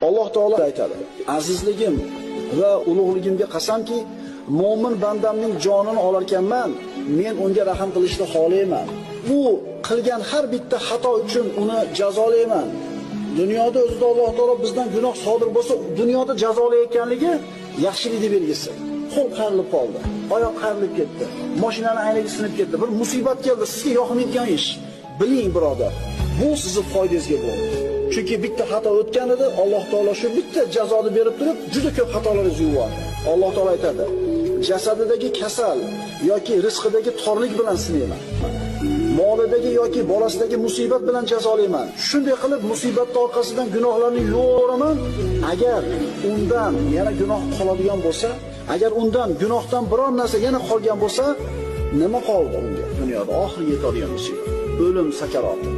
Alloh taolo aytadi: "Azizligim va ulug'ligimga qasamki, mo'min bandamning jonini olar ekanman, men unga rahim qilishni xohlayman. Bu qilgan har bitta xato uchun uni jazolayman." Dunyoda o'zida Alloh taolo bizdan gunoh sodir bo'lsa, dunyoda jazolayotganligi yaxshilikning belgisi. Qo'l qayrilib qoldi, oyoq qayrilib ketdi, mashinani aynagi sinib ketdi, bir musibat keldi, sizga yoqmaydigan ish. Biling, birodar, bu sizning foydangizga bo'ldi. Chunki bitta xato o'tgan edi, Alloh taolo shu bitta jazoni berib turib, juda ko'p xatolaringizni yuvadi. Alloh taolo aytadi: "Jasadidagi kasal yoki rizqidagi torlik bilan sinayman. Molidagi yoki bolasidagi musibat bilan jazolayman. Shunday qilib musibatning orqasidan gunohlarni yuvaraman. Agar undan yana gunoh qoladigan bo'lsa, agar undan gunohdan biror narsa yana qolgan bo'lsa, nima qoldi unga? Dunyoda oxiriga yetadigan musibat, o'lim sakaroti.